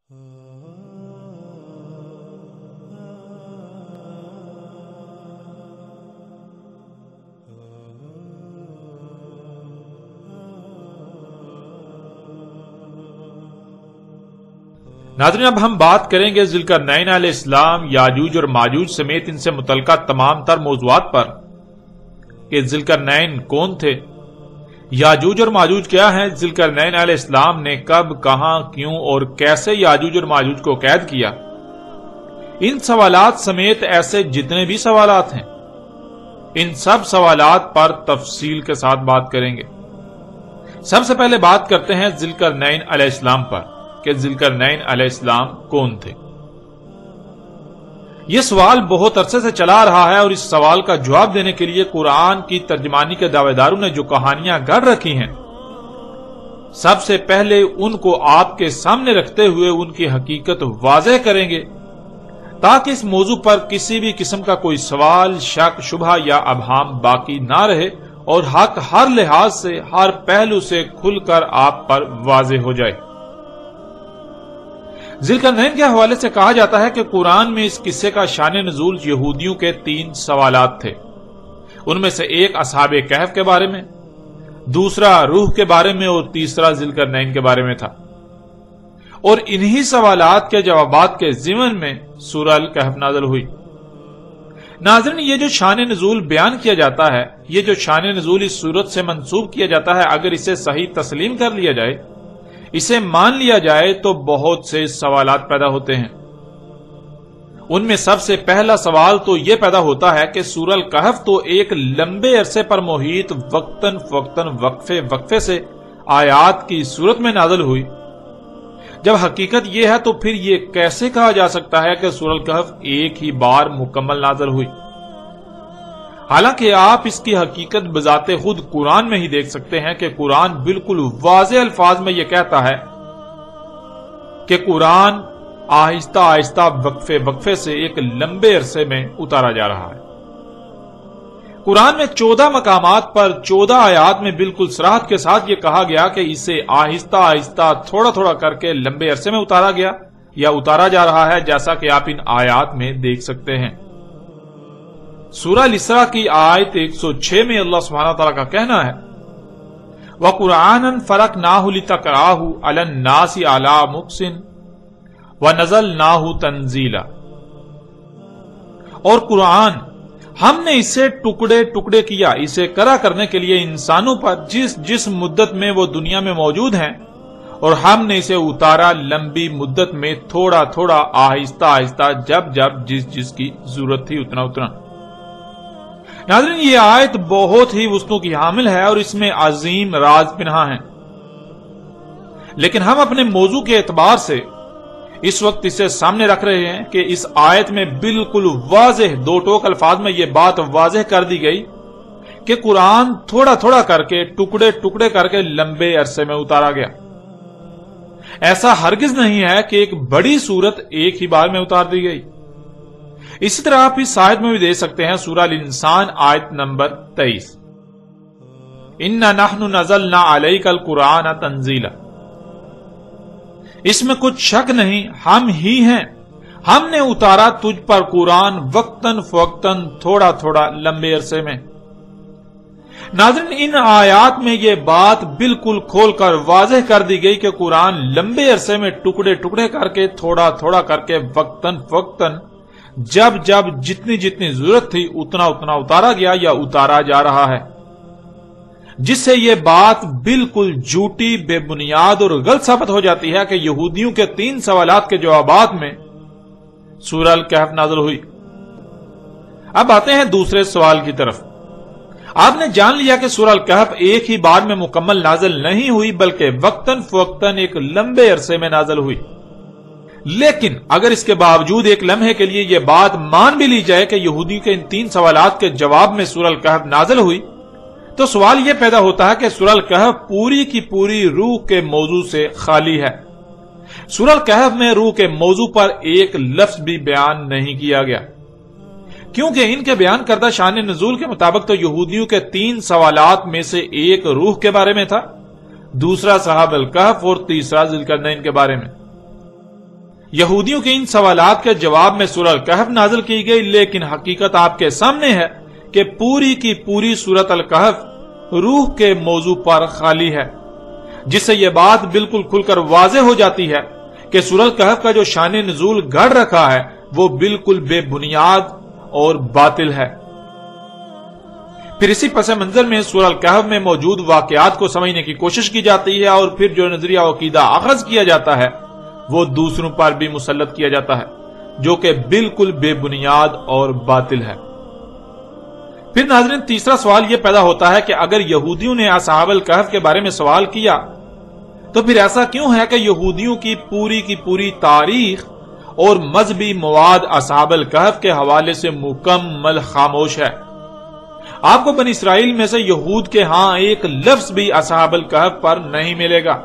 ناظرین، اب ہم بات کریں گے ذوالقرنین علیہ السلام، یاجوج اور ماجوج سمیت ان سے متعلقہ تمام تر موضوعات پر کہ ذوالقرنین کون تھے، یاجوج اور ماجوج کیا ہیں، ذوالقرنین علیہ السلام نے کب، کہاں، کیوں اور کیسے یاجوج اور ماجوج کو قید کیا، ان سوالات سمیت ایسے جتنے بھی سوالات ہیں، ان سب سوالات پر تفصیل کے ساتھ بات کریں گے۔ سب سے پہلے بات کرتے ہیں ذوالقرنین علیہ السلام پر کہ ذوالقرنین علیہ السلام کون تھے۔ یہ سوال بہت عرصے سے چلا رہا ہے اور اس سوال کا جواب دینے کے لیے قرآن کی ترجمانی کے دعوے داروں نے جو کہانیاں گڑھ رکھی ہیں، سب سے پہلے ان کو آپ کے سامنے رکھتے ہوئے ان کی حقیقت واضح کریں گے تاکہ اس موضوع پر کسی بھی قسم کا کوئی سوال، شک، شبہ یا ابہام باقی نہ رہے اور حق ہر لحاظ سے، ہر پہلو سے کھل کر آپ پر واضح ہو جائے۔ ذوالقرنین کے حوالے سے کہا جاتا ہے کہ قرآن میں اس قصے کا شان نزول یہودیوں کے 3 سوالات تھے۔ ان میں سے ایک اصحاب کہف کے بارے میں، دوسرا روح کے بارے میں اور تیسرا ذوالقرنین کے بارے میں تھا، اور انہی سوالات کے جوابات کے ضمن میں سورہ الکہف نازل ہوئی۔ ناظرین، یہ جو شان نزول بیان کیا جاتا ہے، یہ جو شان نزول اس صورت سے منسوب کیا جاتا ہے، اگر اسے صحیح تسلیم کر لیا جائے، اسے مان لیا جائے تو بہت سے سوالات پیدا ہوتے ہیں۔ ان میں سب سے پہلا سوال تو یہ پیدا ہوتا ہے کہ سورہ الکہف تو ایک لمبے عرصے پر محیط وقتاً فوقتاً وقفے سے آیات کی صورت میں نازل ہوئی۔ جب حقیقت یہ ہے تو پھر یہ کیسے کہا جا سکتا ہے کہ سورہ الکہف ایک ہی بار مکمل نازل ہوئی؟ حالانکہ آپ اس کی حقیقت بذات خود قرآن میں ہی دیکھ سکتے ہیں کہ قرآن بالکل واضح الفاظ میں یہ کہتا ہے کہ قرآن آہستہ آہستہ وقفے سے ایک لمبے عرصے میں اتارا جا رہا ہے۔ قرآن میں 14 مقامات پر 14 آیات میں بالکل صراحت کے ساتھ یہ کہا گیا کہ اسے آہستہ آہستہ تھوڑا تھوڑا کر کے لمبے عرصے میں اتارا گیا یا اتارا جا رہا ہے، جیسا کہ آپ ان آیات میں دیکھ سکتے ہیں۔ سورہ الاسراء کی آیت 106 میں اللہ سبحانہ وتعالی کا کہنا ہے وَقُرْآنًا فَرَقْنَاهُ لِتَقْرَأَهُ عَلَى النَّاسِ عَلَى مُقْسٍ وَنَزَلْنَاهُ تَنزِيلًا، اور قرآن ہم نے اسے ٹکڑے ٹکڑے کیا اسے کرا کرنے کے لیے انسانوں پر جس مدت میں وہ دنیا میں موجود ہیں، اور ہم نے اسے اتارا لمبی مدت میں تھوڑا تھوڑا آہستہ آہستہ جب جس کی ضرورت تھی اتنا۔ ناظرین، یہ آیت بہت ہی وسعتوں کی حامل ہے اور اس میں عظیم راز پنہا ہیں، لیکن ہم اپنے موضوع کے اعتبار سے اس وقت اسے سامنے رکھ رہے ہیں کہ اس آیت میں بالکل واضح 2 ٹوک الفاظ میں یہ بات واضح کر دی گئی کہ قرآن تھوڑا تھوڑا کر کے ٹکڑے ٹکڑے کر کے لمبے عرصے میں اتارا گیا۔ ایسا ہرگز نہیں ہے کہ ایک بڑی سورت ایک ہی بار میں اتار دی گئی۔ اسی طرح آپ اس آیت میں بھی دیکھ سکتے ہیں سورہ الانسان آیت نمبر 23 اِنَّا نَحْنُ نَزَلْنَا عَلَيْكَ الْقُرْآنَ تَنزِيلًا، اس میں کچھ شک نہیں، ہم ہی ہیں، ہم نے اتارا تجھ پر قرآن وقتاً فوقتاً تھوڑا تھوڑا لمبے عرصے میں۔ ناظرین، ان آیات میں یہ بات بالکل کھول کر واضح کر دی گئی کہ قرآن لمبے عرصے میں ٹکڑے ٹکڑے کر کے تھوڑا تھوڑا کر کے وقتاً فوقتاً جب جتنی ضرورت تھی اتنا اتارا گیا یا اتارا جا رہا ہے، جس سے یہ بات بالکل جھوٹی، بے بنیاد اور غلط ثابت ہو جاتی ہے کہ یہودیوں کے 3 سوالات کے جوابات میں سورہ الکہف نازل ہوئی۔ اب آتے ہیں دوسرے سوال کی طرف۔ آپ نے جان لیا کہ سورہ الکہف ایک ہی بار میں مکمل نازل نہیں ہوئی بلکہ وقتاً فوقتاً ایک لمبے عرصے میں نازل ہوئی، لیکن اگر اس کے باوجود ایک لمحے کے لیے یہ بات مان بھی لی جائے کہ یہودی کے ان 3 سوالات کے جواب میں سورہ الکہف نازل ہوئی، تو سوال یہ پیدا ہوتا ہے کہ سورہ الکہف پوری کی پوری روح کے موضوع سے خالی ہے۔ سورہ الکہف میں روح کے موضوع پر ایک لفظ بھی بیان نہیں کیا گیا، کیونکہ ان کے بیان کردہ شان نزول کے مطابق تو یہودیوں کے 3 سوالات میں سے ایک روح کے بارے میں تھا، دوسرا صحاب الکہف اور تیسرا ذوالقرنین کے بارے میں۔ یہودیوں کے ان سوالات کے جواب میں سورہ الکہف نازل کی گئی، لیکن حقیقت آپ کے سامنے ہے کہ پوری کی پوری سورۃ الکہف روح کے موضوع پر خالی ہے، جس سے یہ بات بالکل کھل کر واضح ہو جاتی ہے کہ سورہ الکہف کا جو شان نزول گھڑ رکھا ہے وہ بالکل بے بنیاد اور باطل ہے۔ پھر اسی پس منظر میں سورہ الکہف میں موجود واقعات کو سمجھنے کی کوشش کی جاتی ہے، اور پھر جو نظریہ و عقیدہ اخذ کیا جاتا ہے وہ دوسروں پر بھی مسلط کیا جاتا ہے، جو کہ بالکل بے بنیاد اور باطل ہے۔ پھر ناظرین، تیسرا سوال یہ پیدا ہوتا ہے کہ اگر یہودیوں نے اصحاب الکہف کے بارے میں سوال کیا تو پھر ایسا کیوں ہے کہ یہودیوں کی پوری تاریخ اور مذہبی مواد اصحاب الکہف کے حوالے سے مکمل خاموش ہے؟ آپ کو بنی اسرائیل میں سے یہود کے ہاں ایک لفظ بھی اصحاب الکہف پر نہیں ملے گا،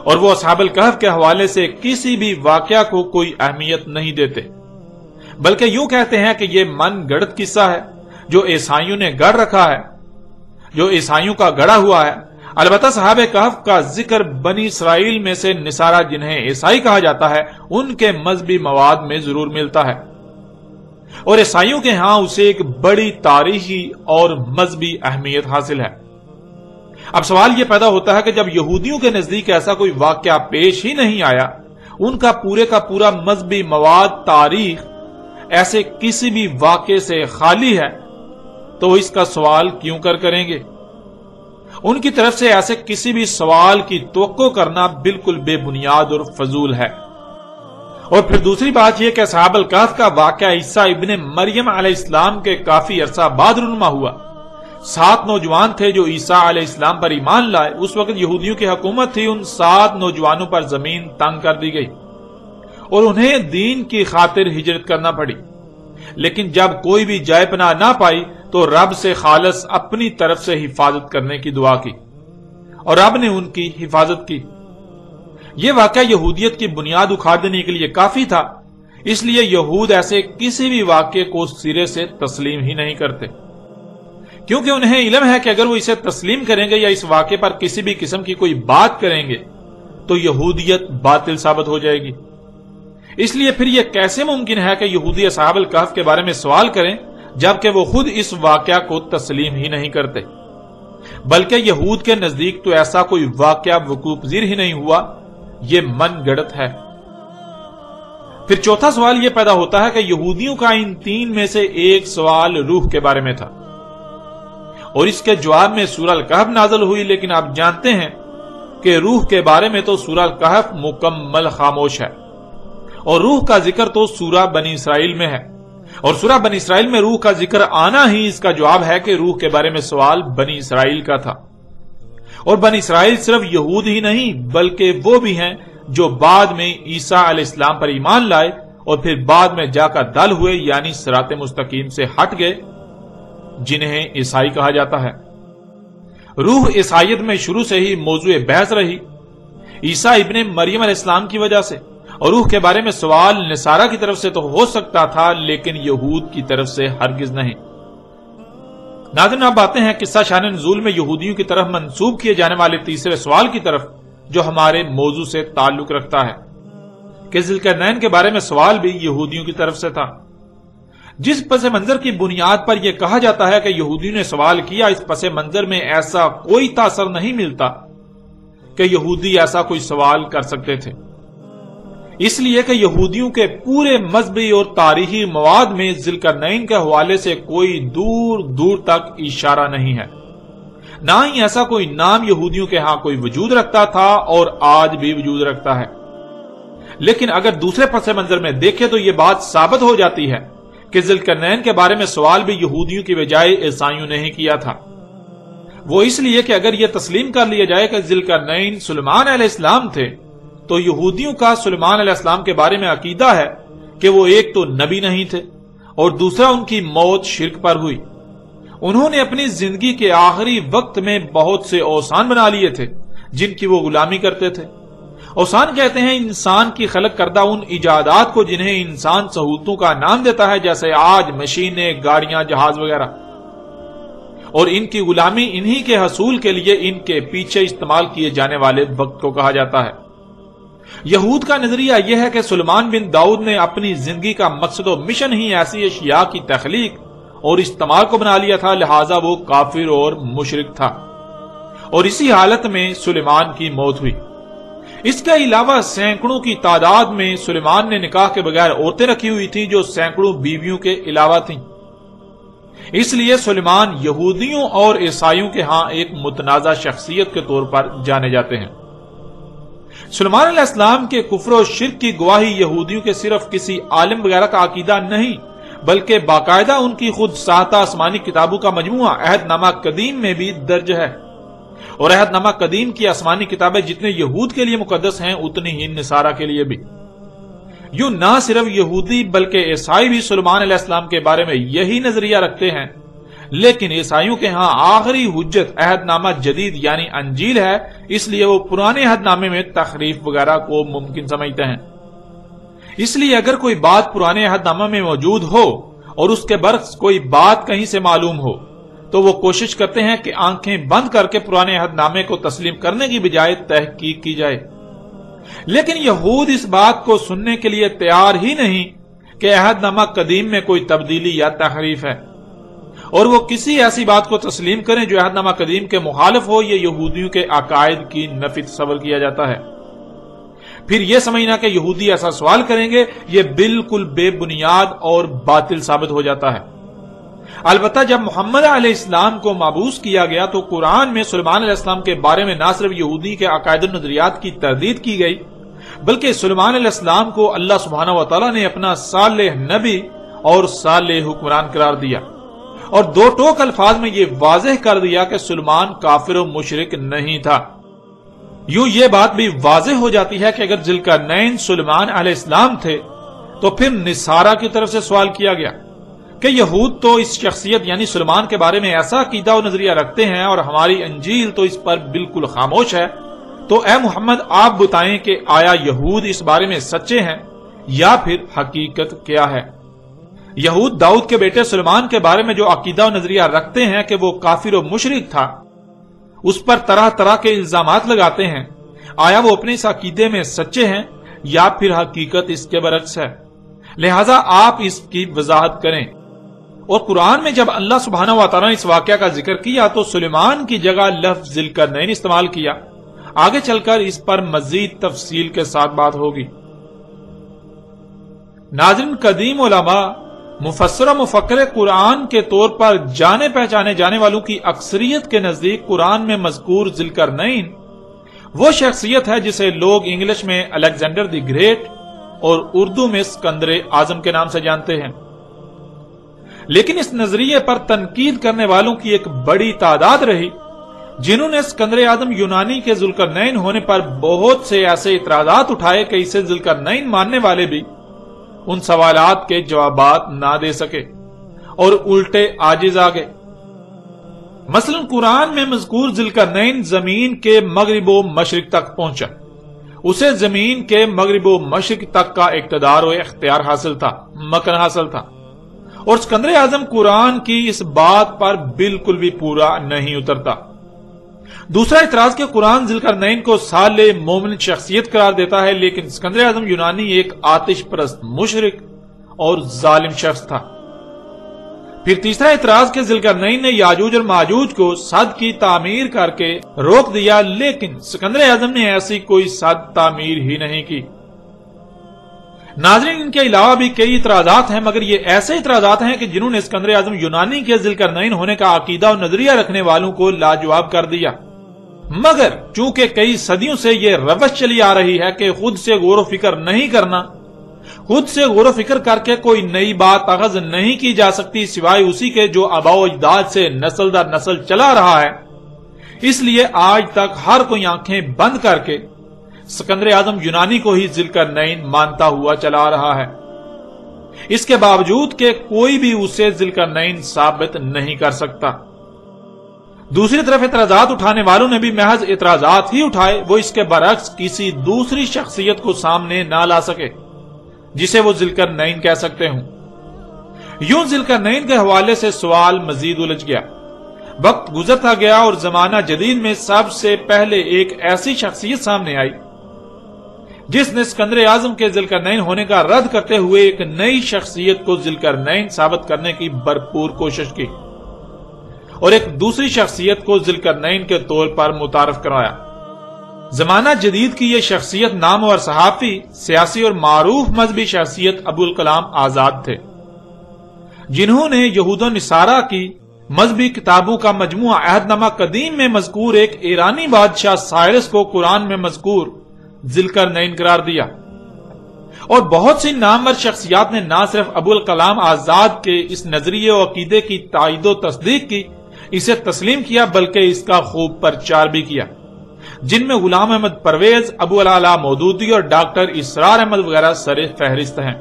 اور وہ اصحاب الکہف کے حوالے سے کسی بھی واقعہ کو کوئی اہمیت نہیں دیتے، بلکہ یوں کہتے ہیں کہ یہ من گڑت قصہ ہے جو عیسائیوں نے گڑھ رکھا ہے، جو عیسائیوں کا گڑھا ہوا ہے۔ البتہ صحاب کہف کا ذکر بنی اسرائیل میں سے نصارہ جنہیں عیسائی کہا جاتا ہے ان کے مذہبی مواد میں ضرور ملتا ہے، اور عیسائیوں کے ہاں اسے ایک بڑی تاریخی اور مذہبی اہمیت حاصل ہے۔ اب سوال یہ پیدا ہوتا ہے کہ جب یہودیوں کے نزدیک ایسا کوئی واقعہ پیش ہی نہیں آیا، ان کا پورا مذہبی مواد تاریخ ایسے کسی بھی واقعے سے خالی ہے، تو وہ اس کا سوال کیوں کریں گے؟ ان کی طرف سے ایسے کسی بھی سوال کی توقع کرنا بالکل بے بنیاد اور فضول ہے۔ اور پھر دوسری بات یہ کہ اصحاب الکہف کا واقعہ عیسیٰ ابن مریم علیہ السلام کے کافی عرصہ بعد رونما ہوا۔ 7 نوجوان تھے جو عیسیٰ علیہ السلام پر ایمان لائے۔ اس وقت یہودیوں کی حکومت تھی، ان 7 نوجوانوں پر زمین تنگ کر دی گئی اور انہیں دین کی خاطر ہجرت کرنا پڑی، لیکن جب کوئی بھی جائے پناہ نہ پائی تو رب سے خالص اپنی طرف سے حفاظت کرنے کی دعا کی، اور رب نے ان کی حفاظت کی۔ یہ واقعہ یہودیت کی بنیاد اکھاڑ دینے کے لیے کافی تھا، اس لیے یہود ایسے کسی بھی واقعے کو سرے سے تسلیم ہی نہیں کرتے، کیونکہ انہیں علم ہے کہ اگر وہ اسے تسلیم کریں گے یا اس واقعے پر کسی بھی قسم کی کوئی بات کریں گے تو یہودیت باطل ثابت ہو جائے گی۔ اس لیے پھر یہ کیسے ممکن ہے کہ یہودی اصحاب الکہف کے بارے میں سوال کریں جبکہ وہ خود اس واقعہ کو تسلیم ہی نہیں کرتے، بلکہ یہود کے نزدیک تو ایسا کوئی واقعہ وقوع پذیر ہی نہیں ہوا، یہ من گڑت ہے۔ پھر چوتھا سوال یہ پیدا ہوتا ہے کہ یہودیوں کا ان 3 میں سے ایک سوال روح کے بارے میں تھا، اور اس کے جواب میں سورہ الکہف نازل ہوئی، لیکن آپ جانتے ہیں کہ روح کے بارے میں تو سورہ الکہف مکمل خاموش ہے، اور روح کا ذکر تو سورہ بنی اسرائیل میں ہے، اور سورہ بنی اسرائیل میں روح کا ذکر آنا ہی اس کا جواب ہے کہ روح کے بارے میں سوال بنی اسرائیل کا تھا۔ اور بنی اسرائیل صرف یہود ہی نہیں بلکہ وہ بھی ہیں جو بعد میں عیسیٰ علیہ السلام پر ایمان لائے اور پھر بعد میں جا کر دل ہوئے، یعنی صراط مستقیم سے ہٹ گئے، جنہیں عیسائی کہا جاتا ہے۔ روح عیسائیت میں شروع سے ہی موضوع بحث رہی، عیسیٰ ابن مریم علیہ السلام کی وجہ سے، اور روح کے بارے میں سوال نصارہ کی طرف سے تو ہو سکتا تھا لیکن یہود کی طرف سے ہرگز نہیں۔ ناظرین، اب آتے ہیں قصہ شان نزول میں یہودیوں کی طرف منسوب کیے جانے والے تیسرے سوال کی طرف، جو ہمارے موضوع سے تعلق رکھتا ہے کہ ذوالقرنین کے بارے میں سوال بھی یہودیوں کی طرف سے تھا۔ جس پس منظر کی بنیاد پر یہ کہا جاتا ہے کہ یہودیوں نے سوال کیا، اس پس منظر میں ایسا کوئی تاثر نہیں ملتا کہ یہودی ایسا کوئی سوال کر سکتے تھے، اس لیے کہ یہودیوں کے پورے مذہبی اور تاریخی مواد میں ذوالقرنین کے حوالے سے کوئی دور دور تک اشارہ نہیں ہے، نہ ہی ایسا کوئی نام یہودیوں کے ہاں کوئی وجود رکھتا تھا اور آج بھی وجود رکھتا ہے۔ لیکن اگر دوسرے پس منظر میں دیکھیں تو یہ بات ثابت ہو جاتی ہے کہ ذوالقرنین کے بارے میں سوال بھی یہودیوں کی بجائے عیسائیوں نے ہی کیا تھا۔ وہ اس لیے کہ اگر یہ تسلیم کر لیا جائے کہ ذوالقرنین سلیمان علیہ السلام تھے تو یہودیوں کا سلیمان علیہ السلام کے بارے میں عقیدہ ہے کہ وہ ایک تو نبی نہیں تھے اور دوسرا ان کی موت شرک پر ہوئی۔ انہوں نے اپنی زندگی کے آخری وقت میں بہت سے اوثان بنا لیے تھے جن کی وہ غلامی کرتے تھے۔ اوثان کہتے ہیں انسان کی خلق کردہ ان ایجادات کو جنہیں انسان سہولتوں کا نام دیتا ہے، جیسے آج مشینیں، گاڑیاں، جہاز وغیرہ، اور ان کی غلامی انہی کے حصول کے لیے ان کے پیچھے استعمال کیے جانے والے وقت کو کہا جاتا ہے۔ یہود کا نظریہ یہ ہے کہ سلیمان بن داؤد نے اپنی زندگی کا مقصد و مشن ہی ایسی اشیاء کی تخلیق اور استعمال کو بنا لیا تھا، لہذا وہ کافر اور مشرک تھا، اور اسی حالت میں سلیمان کی موت ہوئی۔ اس کے علاوہ سینکڑوں کی تعداد میں سلیمان نے نکاح کے بغیر عورتیں رکھی ہوئی تھیں جو سینکڑوں بیویوں کے علاوہ تھیں۔ اس لیے سلیمان یہودیوں اور عیسائیوں کے ہاں ایک متنازع شخصیت کے طور پر جانے جاتے ہیں۔ سلیمان علیہ السلام کے کفر و شرک کی گواہی یہودیوں کے صرف کسی عالم وغیرہ کا عقیدہ نہیں، بلکہ باقاعدہ ان کی خود ساختہ آسمانی کتابوں کا مجموعہ عہد نامہ قدیم میں بھی درج ہے، اور عہد نامہ قدیم کی آسمانی کتابیں جتنے یہود کے لیے مقدس ہیں اتنی ہی نصارہ کے لیے بھی۔ یوں نہ صرف یہودی بلکہ عیسائی بھی سلیمان علیہ السلام کے بارے میں یہی نظریہ رکھتے ہیں، لیکن عیسائیوں کے ہاں آخری حجت عہد نامہ جدید یعنی انجیل ہے، اس لیے وہ پرانے عہد نامے میں تحریف وغیرہ کو ممکن سمجھتے ہیں۔ اس لیے اگر کوئی بات پرانے عہد نامہ میں موجود ہو اور اس کے برعکس کوئی بات کہیں سے معلوم ہو تو وہ کوشش کرتے ہیں کہ آنکھیں بند کر کے پرانے عہد نامے کو تسلیم کرنے کی بجائے تحقیق کی جائے، لیکن یہود اس بات کو سننے کے لیے تیار ہی نہیں کہ عہد نامہ قدیم میں کوئی تبدیلی یا تحریف ہے، اور وہ کسی ایسی بات کو تسلیم کریں جو عہد نامہ قدیم کے مخالف ہو، یہ یہودیوں کے عقائد کی نفی تصور کیا جاتا ہے۔ پھر یہ سمجھنا کہ یہودی ایسا سوال کریں گے یہ بالکل بے بنیاد اور باطل ثابت ہو جاتا ہے۔ البتہ جب محمد علیہ السلام کو مبعوث کیا گیا تو قرآن میں سلیمان علیہ السلام کے بارے میں نہ صرف یہودی کے عقائد و نظریات کی تردید کی گئی، بلکہ سلیمان علیہ السلام کو اللہ سبحانہ وتعالی نے اپنا صالح نبی اور صالح حکمران قرار دیا، اور دو ٹوک الفاظ میں یہ واضح کر دیا کہ سلیمان کافر و مشرک نہیں تھا۔ یوں یہ بات بھی واضح ہو جاتی ہے کہ اگر ذوالقرنین سلیمان علیہ السلام تھے تو پھر نصارہ کی طرف سے سوال کیا گیا کہ یہود تو اس شخصیت یعنی سلیمان کے بارے میں ایسا عقیدہ و نظریہ رکھتے ہیں اور ہماری انجیل تو اس پر بالکل خاموش ہے، تو اے محمد آپ بتائیں کہ آیا یہود اس بارے میں سچے ہیں یا پھر حقیقت کیا ہے؟ یہود داؤد کے بیٹے سلیمان کے بارے میں جو عقیدہ و نظریہ رکھتے ہیں کہ وہ کافر و مشرک تھا، اس پر طرح طرح کے الزامات لگاتے ہیں، آیا وہ اپنے اس عقیدے میں سچے ہیں یا پھر حقیقت اس کے برعکس ہے؟ لہٰذا آپ اس کی وضاحت کریں۔ اور قرآن میں جب اللہ سبحانہ وتعالی نے اس واقعہ کا ذکر کیا تو سلیمان کی جگہ لفظ ذوالقرنین استعمال کیا۔ آگے چل کر اس پر مزید تفصیل کے ساتھ بات ہوگی۔ ناظرین، قدیم علماء مفسر و مفکر قرآن کے طور پر جانے پہچانے جانے والوں کی اکثریت کے نزدیک قرآن میں مذکور ذوالقرنین وہ شخصیت ہے جسے لوگ انگلش میں الیگزینڈر دی گریٹ اور اردو میں اسکندر اعظم کے نام سے جانتے ہیں، لیکن اس نظریے پر تنقید کرنے والوں کی ایک بڑی تعداد رہی جنہوں نے اسکندر اعظم یونانی کے ذوالقرنین ہونے پر بہت سے ایسے اعتراضات اٹھائے کہ اسے ذوالقرنین ماننے والے بھی ان سوالات کے جوابات نہ دے سکے اور الٹے عاجز آ گئے۔ مثلا قرآن میں مذکور ذوالقرنین زمین کے مغرب و مشرق تک پہنچا، اسے زمین کے مغرب و مشرق تک کا اقتدار و اختیار حاصل تھا، مکن حاصل تھا، اور اسکندر اعظم قرآن کی اس بات پر بالکل بھی پورا نہیں اترتا۔ دوسرا اعتراض کہ قرآن ذوالقرنین کو صالح مومن شخصیت قرار دیتا ہے، لیکن اسکندر اعظم یونانی ایک آتش پرست مشرک اور ظالم شخص تھا۔ پھر تیسرا اعتراض کہ ذوالقرنین نے یاجوج اور ماجوج کو سد کی تعمیر کر کے روک دیا، لیکن اسکندر اعظم نے ایسی کوئی سد تعمیر ہی نہیں کی۔ ناظرین، ان کے علاوہ بھی کئی اعتراضات ہیں، مگر یہ ایسے اعتراضات ہیں کہ جنہوں نے اسکندر اعظم یونانی کے ذوالقرنین ہونے کا عقیدہ و نظریہ رکھنے والوں کو لاجواب کر دیا، مگر چونکہ کئی صدیوں سے یہ روش چلی آ رہی ہے کہ خود سے غور و فکر نہیں کرنا، خود سے غور و فکر کر کے کوئی نئی بات اخذ نہیں کی جا سکتی سوائے اسی کے جو آباء و اجداد سے نسل در نسل چلا رہا ہے، اس لیے آج تک ہر کوئی آنکھیں بند کر کے اسکندر اعظم یونانی کو ہی ذوالقرنین مانتا ہوا چلا رہا ہے، اس کے باوجود کہ کوئی بھی اسے ذوالقرنین ثابت نہیں کر سکتا۔ دوسری طرف اعتراضات اٹھانے والوں نے بھی محض اعتراضات ہی اٹھائے، وہ اس کے برعکس کسی دوسری شخصیت کو سامنے نہ لا سکے جسے وہ ذوالقرنین کہہ سکتے ہوں۔ یوں ذوالقرنین کے حوالے سے سوال مزید الجھ گیا، وقت گزرتا گیا اور زمانہ جدید میں سب سے پہلے ایک ایسی شخصیت سامنے آئی جس نے سکندر اعظم کے ذوالقرنین ہونے کا رد کرتے ہوئے ایک نئی شخصیت کو ذوالقرنین ثابت کرنے کی بھرپور کوشش کی اور ایک دوسری شخصیت کو ذوالقرنین کے طور پر متعارف کرایا۔ زمانہ جدید کی یہ شخصیت نامور صحافی، سیاسی اور معروف مذہبی شخصیت ابوالکلام آزاد تھے، جنہوں نے یہود و نصارہ کی مذہبی کتابوں کا مجموعہ عہد نامہ قدیم میں مذکور ایک ایرانی بادشاہ سائرس کو قرآن میں مذکور ذوالقرنین قرار دیا، اور بہت سی نامور شخصیات نے نہ صرف ابوالکلام آزاد کے اس نظریے و عقیدے کی تائید و تصدیق کی، اسے تسلیم کیا، بلکہ اس کا خوب پرچار بھی کیا، جن میں غلام احمد پرویز، ابو العلا مودودی اور ڈاکٹر اسرار احمد وغیرہ سر فہرست ہیں۔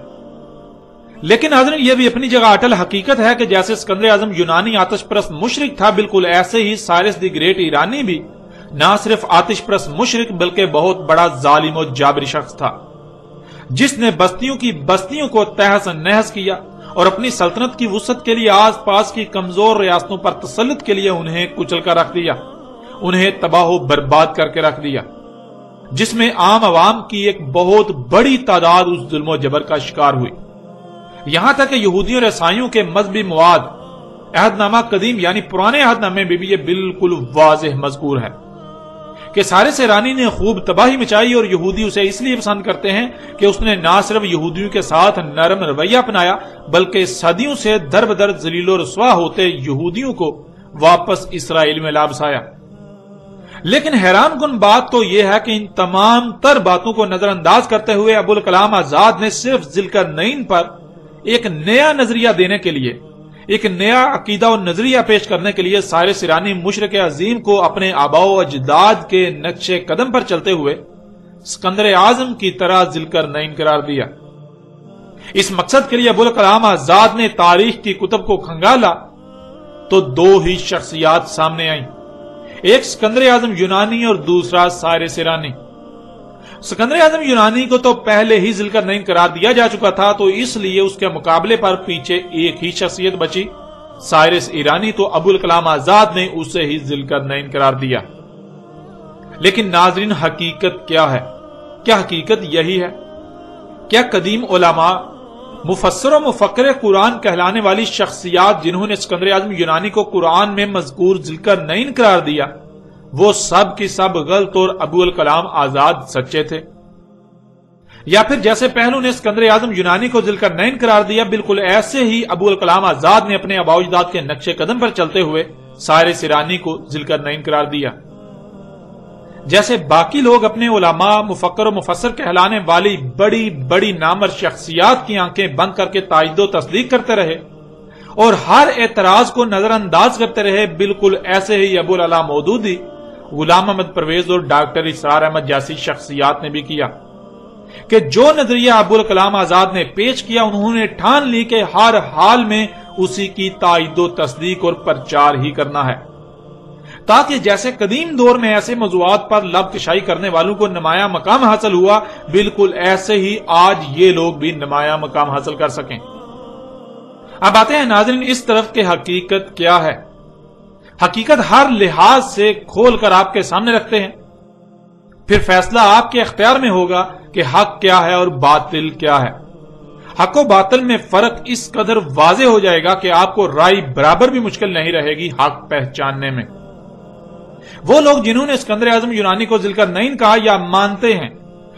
لیکن حضرت یہ بھی اپنی جگہ اٹل حقیقت ہے کہ جیسے سکندر اعظم یونانی آتش پرست مشرک تھا، بالکل ایسے ہی سائرس دی گریٹ ایرانی بھی نہ صرف آتش پرست مشرک بلکہ بہت بڑا ظالم و جابری شخص تھا، جس نے بستیوں کی بستیوں کو تہس نہس کیا اور اپنی سلطنت کی وسعت کے لیے آس پاس کی کمزور ریاستوں پر تسلط کے لیے انہیں کچل کر رکھ دیا، انہیں تباہ و برباد کر کے رکھ دیا، جس میں عام عوام کی ایک بہت بڑی تعداد اس ظلم و جبر کا شکار ہوئی۔ یہاں تک کہ یہودیوں اور عیسائیوں کے مذہبی مواد عہد نامہ قدیم یعنی پرانے عہد نامے میں بھی یہ بالکل واضح مذکور ہے کہ سائرس ایرانی نے خوب تباہی مچائی، اور یہودی اسے اس لیے پسند کرتے ہیں کہ اس نے نہ صرف یہودیوں کے ساتھ نرم رویہ اپنایا بلکہ صدیوں سے در بدر ذلیل و رسوا ہوتے یہودیوں کو واپس اسرائیل میں لا بسایا۔ لیکن حیران کن بات تو یہ ہے کہ ان تمام تر باتوں کو نظر انداز کرتے ہوئے ابوالکلام آزاد نے صرف ذوالقرنین پر ایک نیا نظریہ دینے کے لیے، ایک نیا عقیدہ و نظریہ پیش کرنے کے لیے سائرس ایرانی مشرک عظیم کو اپنے آباء و اجداد کے نقش قدم پر چلتے ہوئے سکندر اعظم کی طرح ذوالقرنین قرار دیا۔ اس مقصد کے لیے ابوالکلام آزاد نے تاریخ کی کتب کو کھنگالا تو دو ہی شخصیات سامنے آئیں، ایک سکندر اعظم یونانی اور دوسرا سائرس ایرانی۔ سکندر اعظم یونانی کو تو پہلے ہی ذوالقرنین قرار دیا جا چکا تھا، تو اس لیے اس کے مقابلے پر پیچھے ایک ہی شخصیت بچی، سائرس ایرانی، تو ابوالکلام آزاد نے اسے ہی ذوالقرنین قرار دیا۔ لیکن ناظرین، حقیقت کیا ہے؟ کیا حقیقت یہی ہے؟ کیا قدیم علماء، مفسر و مفکر قرآن کہلانے والی شخصیات جنہوں نے سکندر اعظم یونانی کو قرآن میں مذکور ذوالقرنین قرار دیا، وہ سب کی سب غلط اور ابوالکلام آزاد سچے تھے؟ یا پھر جیسے پہلو نے سکندر اعظم یونانی کو ذوالقرنین قرار دیا، بالکل ایسے ہی ابوالکلام آزاد نے اپنے آباء و اجداد کے نقش قدم پر چلتے ہوئے سائرس ایرانی کو ذوالقرنین قرار دیا؟ جیسے باقی لوگ اپنے علماء، مفکر و مفسر کہلانے والی بڑی بڑی نامور شخصیات کی آنکھیں بند کر کے تائید و تصدیق کرتے رہے اور ہر اعتراض کو نظر انداز کرتے رہے، بالکل ایسے ہی ابو العلا مودودی، غلام احمد پرویز اور ڈاکٹر اسرار احمد جیسی شخصیات نے بھی کیا کہ جو نظریہ ابوالکلام آزاد نے پیش کیا، انہوں نے ٹھان لی کہ ہر حال میں اسی کی تائید و تصدیق اور پرچار ہی کرنا ہے، تاکہ جیسے قدیم دور میں ایسے موضوعات پر لب کشائی کرنے والوں کو نمایاں مقام حاصل ہوا، بالکل ایسے ہی آج یہ لوگ بھی نمایاں مقام حاصل کر سکیں۔ اب آتے ہیں ناظرین اس طرف کہ حقیقت کیا ہے۔ حقیقت ہر لحاظ سے کھول کر آپ کے سامنے رکھتے ہیں، پھر فیصلہ آپ کے اختیار میں ہوگا کہ حق کیا ہے اور باطل کیا ہے۔ حق و باطل میں فرق اس قدر واضح ہو جائے گا کہ آپ کو رائے برابر بھی مشکل نہیں رہے گی حق پہچاننے میں۔ وہ لوگ جنہوں نے سکندر اعظم یونانی کو ذوالقرنین کہا یا مانتے ہیں،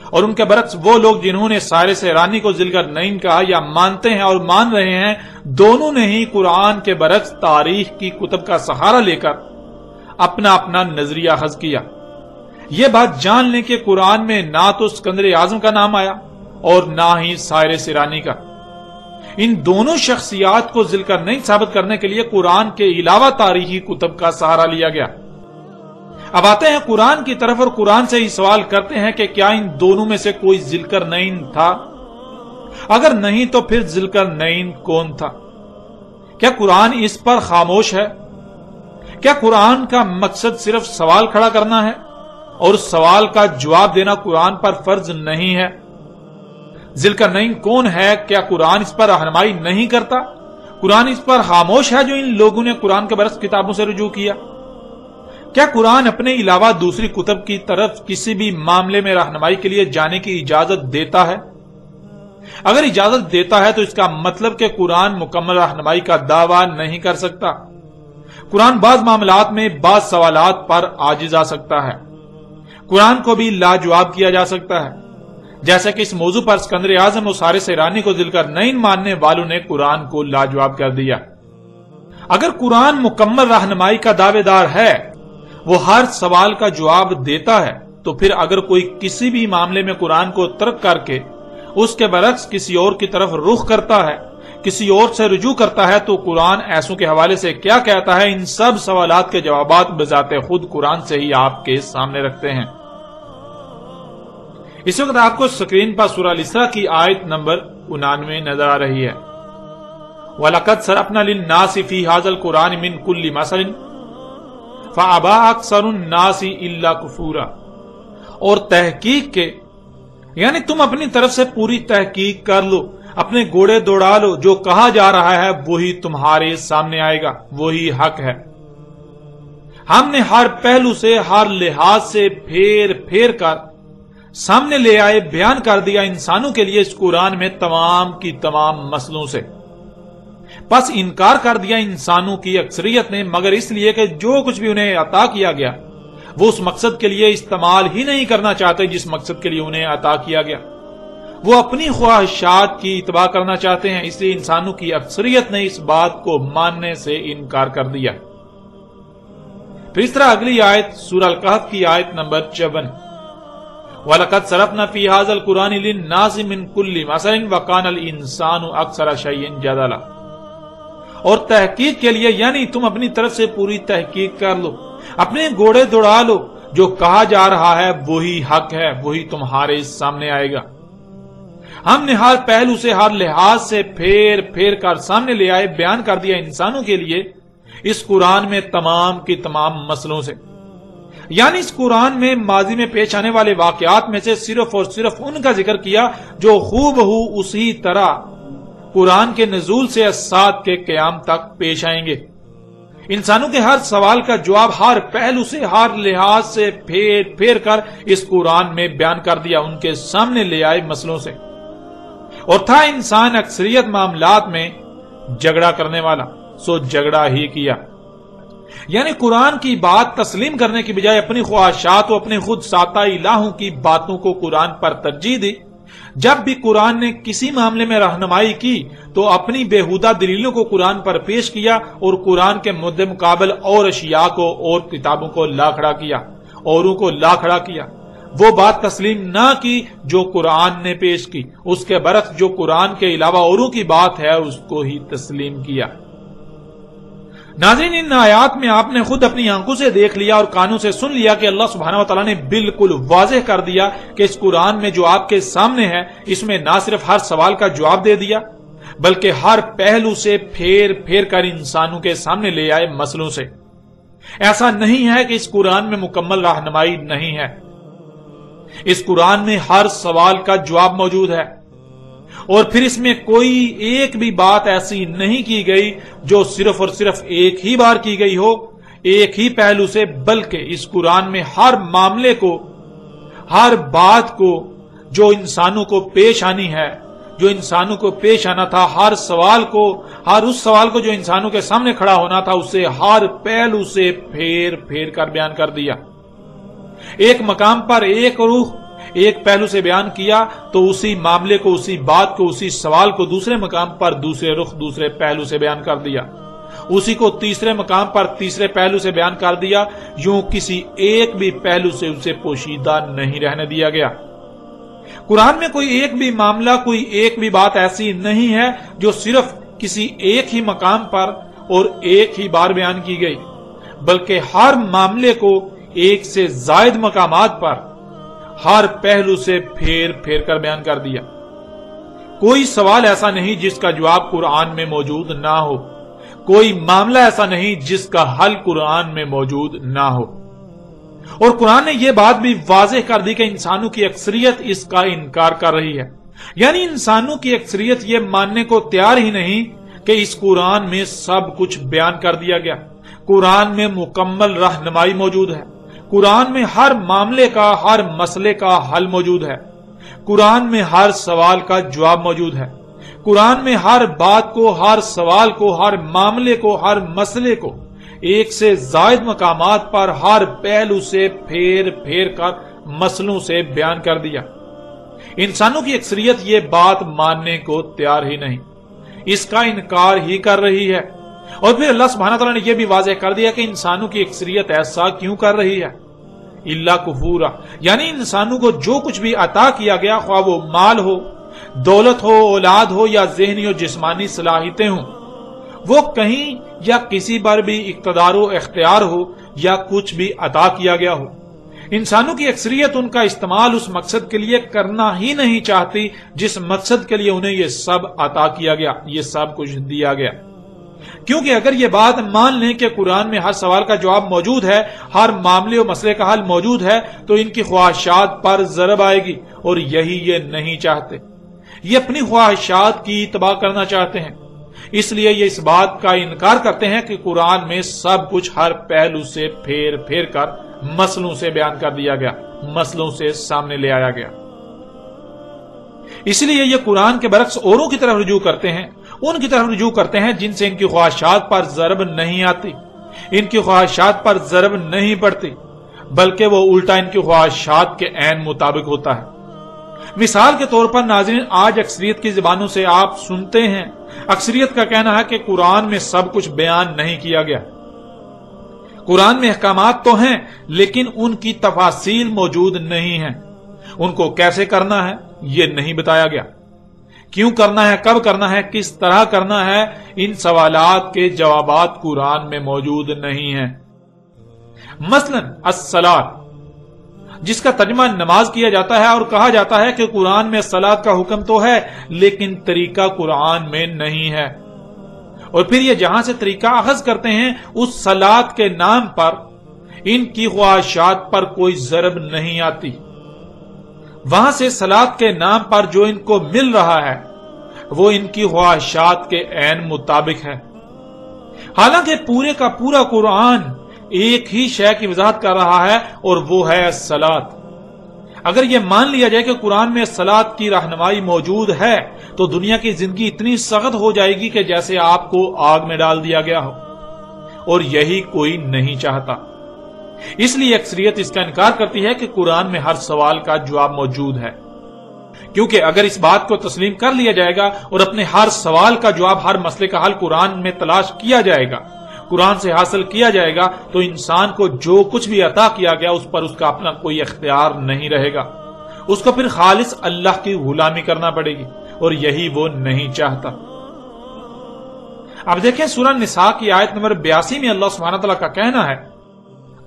اور ان کے برعکس وہ لوگ جنہوں نے سائرس ایرانی کو ذوالقرنین کہا یا مانتے ہیں اور مان رہے ہیں، دونوں نے ہی قرآن کے برعکس تاریخ کی کتب کا سہارا لے کر اپنا اپنا نظریہ اخذ کیا۔ یہ بات جان لیں کہ قرآن میں نہ تو سکندر اعظم کا نام آیا اور نہ ہی سائرس ایرانی کا۔ ان دونوں شخصیات کو ذوالقرنین ثابت کرنے کے لیے قرآن کے علاوہ تاریخی کتب کا سہارا لیا گیا۔ اب آتے ہیں قرآن کی طرف اور قرآن سے ہی سوال کرتے ہیں کہ کیا ان دونوں میں سے کوئی ذوالقرنین تھا؟ اگر نہیں تو پھر ذوالقرنین کون تھا؟ کیا قرآن اس پر خاموش ہے؟ کیا قرآن کا مقصد صرف سوال کھڑا کرنا ہے اور اس سوال کا جواب دینا قرآن پر فرض نہیں ہے؟ ذوالقرنین کون ہے؟ کیا قرآن اس پر رہنمائی نہیں کرتا؟ قرآن اس پر خاموش ہے جو ان لوگوں نے قرآن کے برعکس کتابوں سے رجوع کیا؟ کیا قرآن اپنے علاوہ دوسری کتب کی طرف کسی بھی معاملے میں رہنمائی کے لیے جانے کی اجازت دیتا ہے؟ اگر اجازت دیتا ہے تو اس کا مطلب کہ قرآن مکمل رہنمائی کا دعویٰ نہیں کر سکتا۔ قرآن بعض معاملات میں بعض سوالات پر عاجز آ سکتا ہے۔ قرآن کو بھی لاجواب کیا جا سکتا ہے، جیسا کہ اس موضوع پر اسکندر اعظم اور سارے سیرانی کو ذل کر نہیں ماننے والوں نے قرآن کو لاجواب کر دیا۔ اگر قرآن مکمل رہنمائی کا دعوے دار ہے، وہ ہر سوال کا جواب دیتا ہے، تو پھر اگر کوئی کسی بھی معاملے میں قرآن کو ترک کر کے اس کے برعکس کسی اور کی طرف رخ کرتا ہے، کسی اور سے رجوع کرتا ہے، تو قرآن ایسوں کے حوالے سے کیا کہتا ہے؟ ان سب سوالات کے جوابات بذات خود قرآن سے ہی آپ کے سامنے رکھتے ہیں۔ اس وقت آپ کو سکرین پر سورہ الاسراء کی آیت نمبر 99 نظر آ رہی ہے۔ وَلَقَدْ صَرَفْنَا لِلنَّاسِ فِي هَذَا الْقُرْآنِ مِنْ كُلِّ مَثَلٍ فَأَبَىٰ أَكْثَرُ النَّاسِ إِلَّا كُفُورًا، اور تحقیق کے یعنی تم اپنی طرف سے پوری تحقیق کر لو، اپنے گھوڑے دوڑا لو، جو کہا جا رہا ہے وہی تمہارے سامنے آئے گا، وہی حق ہے۔ ہم نے ہر پہلو سے، ہر لحاظ سے پھیر پھیر کر سامنے لے آئے، بیان کر دیا انسانوں کے لیے اس قرآن میں تمام کی تمام مسئلوں سے۔ بس انکار کر دیا انسانوں کی اکثریت نے، مگر اس لیے کہ جو کچھ بھی انہیں عطا کیا گیا وہ اس مقصد کے لیے استعمال ہی نہیں کرنا چاہتے جس مقصد کے لیے انہیں عطا کیا گیا۔ وہ اپنی خواہشات کی اتباع کرنا چاہتے ہیں، اس لیے انسانوں کی اکثریت نے اس بات کو ماننے سے انکار کر دیا۔ پھر اس طرح اگلی آیت سورہ الکہف کی آیت نمبر 54، وَلَقَدْ صَرَفْنَا فِي هَذَا الْقُرْآنِ لِلنَّاسِ مِنْ كُلِّ مَثَلٍ وَكَانَ الْإِنسَانُ أَكْثَرَ شَيْءٍ جَدَلًا، اور تحقیق کے لیے یعنی تم اپنی طرف سے پوری تحقیق کر لو، اپنے گھوڑے دوڑا لو، جو کہا جا رہا ہے وہی حق ہے، وہی تمہارے سامنے آئے گا۔ ہم نے ہر پہلو سے، ہر لحاظ سے پھیر پھیر کر سامنے لے آئے، بیان کر دیا انسانوں کے لیے اس قرآن میں تمام کی تمام مسئلوں سے، یعنی اس قرآن میں ماضی میں پیش آنے والے واقعات میں سے صرف اور صرف ان کا ذکر کیا جو خوب ہو اسی طرح قرآن کے نزول سے اسات کے قیام تک پیش آئیں گے۔ انسانوں کے ہر سوال کا جواب ہر پہلو سے، ہر لحاظ سے پھیر پھیر کر اس قرآن میں بیان کر دیا، ان کے سامنے لے آئے مسئلوں سے۔ اور تھا انسان اکثریت معاملات میں جھگڑا کرنے والا، سو جھگڑا ہی کیا، یعنی قرآن کی بات تسلیم کرنے کی بجائے اپنی خواہشات و اپنے خود ساتہ الہوں کی باتوں کو قرآن پر ترجیح دی۔ جب بھی قرآن نے کسی معاملے میں رہنمائی کی تو اپنی بےہودہ دلیلوں کو قرآن پر پیش کیا اور قرآن کے مد مقابل اور اشیاء کو اور کتابوں کو لا کھڑا کیا، اوروں کو لا کھڑا کیا۔ وہ بات تسلیم نہ کی جو قرآن نے پیش کی، اس کے برعکس جو قرآن کے علاوہ اوروں کی بات ہے اس کو ہی تسلیم کیا۔ ناظرین، ان آیات میں آپ نے خود اپنی آنکھوں سے دیکھ لیا اور کانوں سے سن لیا کہ اللہ سبحانہ و تعالیٰ نے بالکل واضح کر دیا کہ اس قرآن میں جو آپ کے سامنے ہے، اس میں نہ صرف ہر سوال کا جواب دے دیا بلکہ ہر پہلو سے پھیر پھیر کر انسانوں کے سامنے لے آئے مسئلوں سے۔ ایسا نہیں ہے کہ اس قرآن میں مکمل رہنمائی نہیں ہے، اس قرآن میں ہر سوال کا جواب موجود ہے، اور پھر اس میں کوئی ایک بھی بات ایسی نہیں کی گئی جو صرف اور صرف ایک ہی بار کی گئی ہو، ایک ہی پہلو سے، بلکہ اس قرآن میں ہر معاملے کو، ہر بات کو جو انسانوں کو پیش آنی ہے، جو انسانوں کو پیش آنا تھا، ہر سوال کو، ہر اس سوال کو جو انسانوں کے سامنے کھڑا ہونا تھا، اسے ہر پہلو سے پھیر پھیر کر بیان کر دیا۔ ایک مقام پر ایک روح ایک پہلو سے بیان کیا تو اسی معاملے کو، اسی بات کو، اسی سوال کو دوسرے مقام پر دوسرے رخ، دوسرے پہلو سے بیان کر دیا، اسی کو تیسرے مقام پر تیسرے پہلو سے بیان کر دیا، یوں کسی ایک بھی پہلو سے اسے پوشیدہ نہیں رہنے دیا گیا۔ قرآن میں کوئی ایک بھی معاملہ، کوئی ایک بھی بات ایسی نہیں ہے جو صرف کسی ایک ہی مقام پر اور ایک ہی بار بیان کی گئی، بلکہ ہر معاملے کو ایک سے زائد مقامات پر ہر پہلو سے پھیر پھیر کر بیان کر دیا۔ کوئی سوال ایسا نہیں جس کا جواب قرآن میں موجود نہ ہو، کوئی معاملہ ایسا نہیں جس کا حل قرآن میں موجود نہ ہو۔ اور قرآن نے یہ بات بھی واضح کر دی کہ انسانوں کی اکثریت اس کا انکار کر رہی ہے، یعنی انسانوں کی اکثریت یہ ماننے کو تیار ہی نہیں کہ اس قرآن میں سب کچھ بیان کر دیا گیا۔ قرآن میں مکمل رہنمائی موجود ہے، قرآن میں ہر معاملے کا، ہر مسئلے کا حل موجود ہے، قرآن میں ہر سوال کا جواب موجود ہے، قرآن میں ہر بات کو، ہر سوال کو، ہر معاملے کو، ہر مسئلے کو ایک سے زائد مقامات پر ہر پہلو سے پھیر پھیر کر مسئلوں سے بیان کر دیا۔ انسانوں کی اکثریت یہ بات ماننے کو تیار ہی نہیں، اس کا انکار ہی کر رہی ہے، اور پھر اللہ سبحانہ تعالیٰ نے یہ بھی واضح کر دیا کہ انسانوں کی اکثریت ایسا کیوں کر رہی ہے، الا کفورا، یعنی انسانوں کو جو کچھ بھی عطا کیا گیا، خواہ وہ مال ہو، دولت ہو، اولاد ہو، یا ذہنی اور جسمانی صلاحیتیں ہوں، وہ کہیں یا کسی پر بھی اقتدار و اختیار ہو یا کچھ بھی عطا کیا گیا ہو، انسانوں کی اکثریت ان کا استعمال اس مقصد کے لیے کرنا ہی نہیں چاہتی جس مقصد کے لیے انہیں یہ سب عطا کیا گیا، یہ سب کچھ دیا گیا۔ کیونکہ اگر یہ بات مان لیں کہ قرآن میں ہر سوال کا جواب موجود ہے، ہر معاملے و مسئلے کا حل موجود ہے، تو ان کی خواہشات پر ضرب آئے گی، اور یہی یہ نہیں چاہتے، یہ اپنی خواہشات کی اتباع کرنا چاہتے ہیں، اس لیے یہ اس بات کا انکار کرتے ہیں کہ قرآن میں سب کچھ ہر پہلو سے پھیر پھیر کر مسئلوں سے بیان کر دیا گیا، مسئلوں سے سامنے لے آیا گیا۔ اس لیے یہ قرآن کے برعکس اوروں کی طرف رجوع کرتے ہیں، ان کی طرف رجوع کرتے ہیں جن سے ان کی خواہشات پر ضرب نہیں آتی، ان کی خواہشات پر ضرب نہیں پڑتی، بلکہ وہ الٹا ان کی خواہشات کے عین مطابق ہوتا ہے۔ مثال کے طور پر ناظرین، آج اکثریت کی زبانوں سے آپ سنتے ہیں، اکثریت کا کہنا ہے کہ قرآن میں سب کچھ بیان نہیں کیا گیا، قرآن میں احکامات تو ہیں لیکن ان کی تفاصیل موجود نہیں ہیں، ان کو کیسے کرنا ہے یہ نہیں بتایا گیا، کیوں کرنا ہے، کب کرنا ہے، کس طرح کرنا ہے، ان سوالات کے جوابات قرآن میں موجود نہیں ہیں۔ مثلا الصلاۃ، جس کا ترجمہ نماز کیا جاتا ہے، اور کہا جاتا ہے کہ قرآن میں صلاۃ کا حکم تو ہے لیکن طریقہ قرآن میں نہیں ہے، اور پھر یہ جہاں سے طریقہ اخذ کرتے ہیں اس صلاۃ کے نام پر ان کی خواہشات پر کوئی ضرب نہیں آتی، وہاں سے صلاۃ کے نام پر جو ان کو مل رہا ہے وہ ان کی خواہشات کے عین مطابق ہے، حالانکہ پورے کا پورا قرآن ایک ہی شے کی وضاحت کر رہا ہے، اور وہ ہے الصلاۃ۔ اگر یہ مان لیا جائے کہ قرآن میں الصلاۃ کی رہنمائی موجود ہے تو دنیا کی زندگی اتنی سخت ہو جائے گی کہ جیسے آپ کو آگ میں ڈال دیا گیا ہو، اور یہی کوئی نہیں چاہتا۔ اس لیے اکثریت اس کا انکار کرتی ہے کہ قرآن میں ہر سوال کا جواب موجود ہے، کیونکہ اگر اس بات کو تسلیم کر لیا جائے گا اور اپنے ہر سوال کا جواب، ہر مسئلے کا حل قرآن میں تلاش کیا جائے گا، قرآن سے حاصل کیا جائے گا، تو انسان کو جو کچھ بھی عطا کیا گیا اس پر اس کا اپنا کوئی اختیار نہیں رہے گا، اس کو پھر خالص اللہ کی غلامی کرنا پڑے گی، اور یہی وہ نہیں چاہتا۔ اب دیکھیں سورہ نساء کی آیت نمبر 82 میں اللہ سبحانہ تعالیٰ کا کہنا ہے،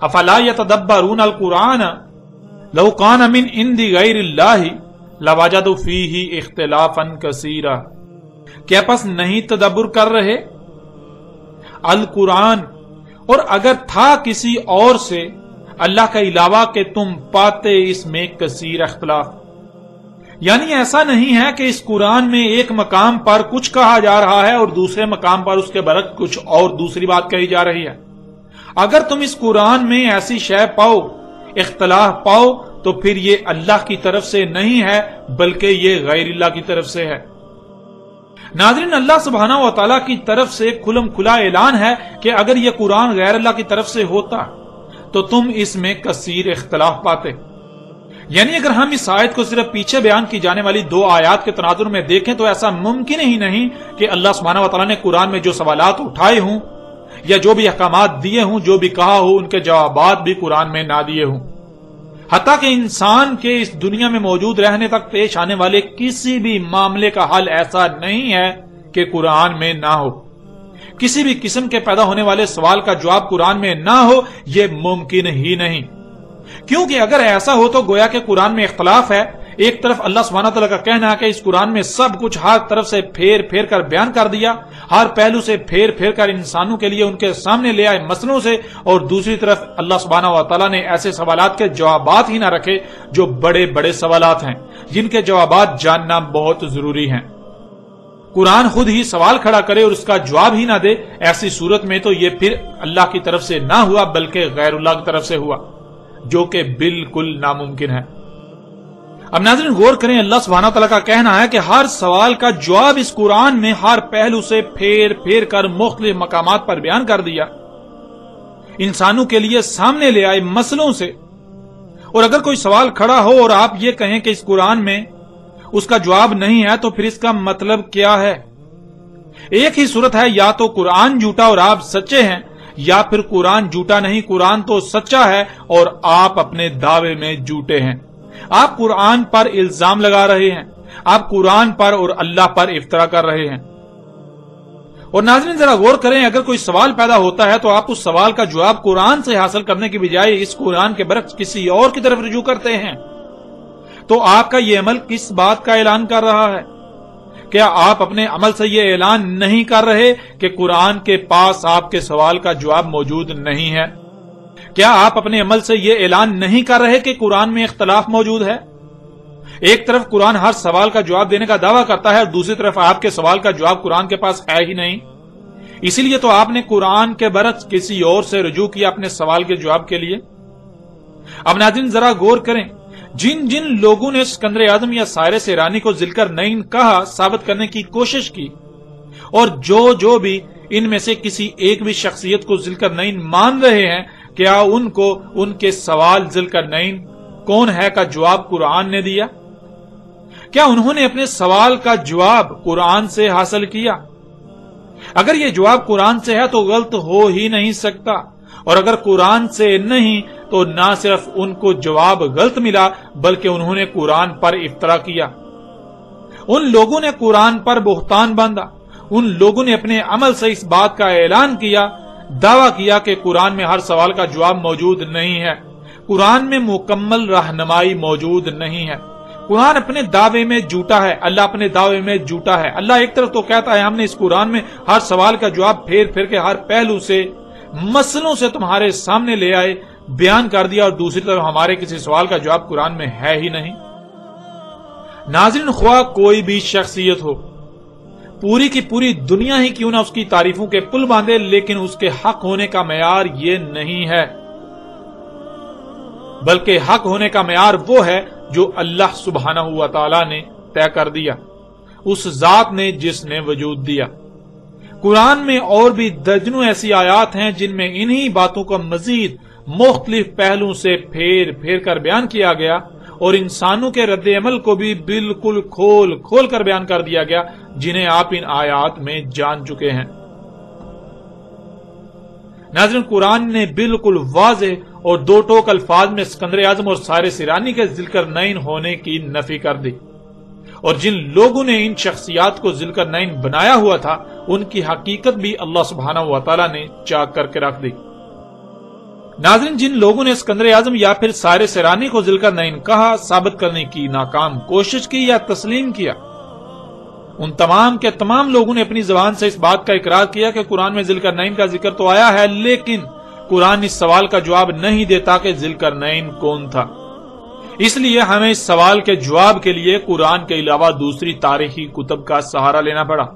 افلا یتدبرون القرآن لو کان من عند غیر اللہ لوجدوا فیہ اختلافا کثیرا، کیا پس نہیں تدبر کر رہے القرآن، اور اگر تھا کسی اور سے اللہ کا علاوہ کہ تم پاتے اس میں کثیر اختلاف، یعنی ایسا نہیں ہے کہ اس قرآن میں ایک مقام پر کچھ کہا جا رہا ہے اور دوسرے مقام پر اس کے برعکس کچھ اور دوسری بات کہی جا رہی ہے۔ اگر تم اس قرآن میں ایسی شے پاؤ، اختلاف پاؤ، تو پھر یہ اللہ کی طرف سے نہیں ہے بلکہ یہ غیر اللہ کی طرف سے ہے۔ ناظرین، اللہ سبحانہ و تعالیٰ کی طرف سے کھلم کھلا اعلان ہے کہ اگر یہ قرآن غیر اللہ کی طرف سے ہوتا تو تم اس میں کثیر اختلاف پاتے، یعنی اگر ہم اس آیت کو صرف پیچھے بیان کی جانے والی 2 آیات کے تناظر میں دیکھیں تو ایسا ممکن ہی نہیں کہ اللہ سبحانہ و تعالیٰ نے قرآن میں جو سوالات اٹھائے ہوں یا جو بھی احکامات دیے ہوں، جو بھی کہا ہو، ان کے جوابات بھی قرآن میں نہ دیے ہوں، حتیٰ کہ انسان کے اس دنیا میں موجود رہنے تک پیش آنے والے کسی بھی معاملے کا حل ایسا نہیں ہے کہ قرآن میں نہ ہو، کسی بھی قسم کے پیدا ہونے والے سوال کا جواب قرآن میں نہ ہو، یہ ممکن ہی نہیں، کیونکہ اگر ایسا ہو تو گویا کہ قرآن میں اختلاف ہے۔ ایک طرف اللہ سبحانہ تعالیٰ کا کہنا ہے کہ اس قرآن میں سب کچھ ہر طرف سے پھیر پھیر کر بیان کر دیا، ہر پہلو سے پھیر پھیر کر انسانوں کے لیے ان کے سامنے لے آئے مسئلوں سے، اور دوسری طرف اللہ سبحانہ و تعالیٰ نے ایسے سوالات کے جوابات ہی نہ رکھے جو بڑے بڑے سوالات ہیں جن کے جوابات جاننا بہت ضروری ہیں۔ قرآن خود ہی سوال کھڑا کرے اور اس کا جواب ہی نہ دے، ایسی صورت میں تو یہ پھر اللہ کی طرف سے نہ ہوا بلکہ غیر اللہ کی طرف سے ہوا، جو کہ بالکل ناممکن ہے۔ اب ناظرین غور کریں، اللہ سبحانہ وتعالیٰ کا کہنا ہے کہ ہر سوال کا جواب اس قرآن میں ہر پہلو سے پھیر پھیر کر مختلف مقامات پر بیان کر دیا، انسانوں کے لیے سامنے لے آئے مسئلوں سے۔ اور اگر کوئی سوال کھڑا ہو اور آپ یہ کہیں کہ اس قرآن میں اس کا جواب نہیں ہے تو پھر اس کا مطلب کیا ہے؟ ایک ہی صورت ہے، یا تو قرآن جھوٹا اور آپ سچے ہیں، یا پھر قرآن جھوٹا نہیں، قرآن تو سچا ہے اور آپ اپنے دعوے میں جھوٹے ہیں۔ آپ قرآن پر الزام لگا رہے ہیں، آپ قرآن پر اور اللہ پر افترا کر رہے ہیں۔ اور ناظرین ذرا غور کریں، اگر کوئی سوال پیدا ہوتا ہے تو آپ اس سوال کا جواب قرآن سے حاصل کرنے کی بجائے اس قرآن کے برعکس کسی اور کی طرف رجوع کرتے ہیں، تو آپ کا یہ عمل کس بات کا اعلان کر رہا ہے؟ کیا آپ اپنے عمل سے یہ اعلان نہیں کر رہے کہ قرآن کے پاس آپ کے سوال کا جواب موجود نہیں ہے؟ کیا آپ اپنے عمل سے یہ اعلان نہیں کر رہے کہ قرآن میں اختلاف موجود ہے؟ ایک طرف قرآن ہر سوال کا جواب دینے کا دعویٰ کرتا ہے اور دوسری طرف آپ کے سوال کا جواب قرآن کے پاس ہے ہی نہیں۔ اسی لیے تو آپ نے قرآن کے برعکس کسی اور سے رجوع کیا اپنے سوال کے جواب کے لیے۔ اب ناظرین ذرا غور کریں، جن جن لوگوں نے اسکندر اعظم یا سائرس ایرانی کو ذی القرنین کہا ثابت کرنے کی کوشش کی، اور جو بھی ان میں سے کسی ایک بھی شخصیت کو ذی القرنین مان رہے ہیں، کیا ان کو ان کے سوال ذی القرنین کون ہے کا جواب قرآن نے دیا؟ کیا انہوں نے اپنے سوال کا جواب قرآن سے حاصل کیا؟ اگر یہ جواب قرآن سے ہے تو غلط ہو ہی نہیں سکتا، اور اگر قرآن سے نہیں تو نہ صرف ان کو جواب غلط ملا بلکہ انہوں نے قرآن پر افترا کیا۔ ان لوگوں نے قرآن پر بہتان باندھا، ان لوگوں نے اپنے عمل سے اس بات کا اعلان کیا، دعویٰ کیا کہ قرآن میں ہر سوال کا جواب موجود نہیں ہے، قرآن میں مکمل رہنمائی موجود نہیں ہے، قرآن اپنے دعوے میں جھوٹا ہے، اللہ اپنے دعوے میں جھوٹا ہے۔ اللہ ایک طرف تو کہتا ہے ہم نے اس قرآن میں ہر سوال کا جواب پھیر پھیر کے ہر پہلو سے مسئلوں سے تمہارے سامنے لے آئے، بیان کر دیا، اور دوسری طرف ہمارے کسی سوال کا جواب قرآن میں ہے ہی نہیں۔ ناظرین خواہ کوئی بھی شخصیت ہو، پوری کی پوری دنیا ہی کیوں نہ اس کی تعریفوں کے پل باندھے، لیکن اس کے حق ہونے کا معیار یہ نہیں ہے، بلکہ حق ہونے کا معیار وہ ہے جو اللہ سبحانہ و تعالی نے طے کر دیا، اس ذات نے جس نے وجود دیا۔ قرآن میں اور بھی درجنوں ایسی آیات ہیں جن میں انہی باتوں کا مزید مختلف پہلوؤں سے پھیر پھیر کر بیان کیا گیا، اور انسانوں کے رد عمل کو بھی بالکل کھول کھول کر بیان کر دیا گیا، جنہیں آپ ان آیات میں جان چکے ہیں۔ ناظرین قرآن نے بالکل واضح اور دو ٹوک الفاظ میں اسکندر اعظم اور سائرس ایرانی کے ذی القرنین ہونے کی نفی کر دی، اور جن لوگوں نے ان شخصیات کو ذی القرنین بنایا ہوا تھا ان کی حقیقت بھی اللہ سبحانہ و تعالی نے چاک کر کے رکھ دی۔ ناظرین جن لوگوں نے اسکندر اعظم یا پھر سائرس ایرانی کو ذی القرنین کہا، ثابت کرنے کی ناکام کوشش کی یا تسلیم کیا، ان تمام کے تمام لوگوں نے اپنی زبان سے اس بات کا اقرار کیا کہ قرآن میں ذی القرنین کا ذکر تو آیا ہے، لیکن قرآن اس سوال کا جواب نہیں دیتا کہ ذی القرنین کون تھا۔ اس لیے ہمیں اس سوال کے جواب کے لیے قرآن کے علاوہ دوسری تاریخی کتب کا سہارا لینا پڑا۔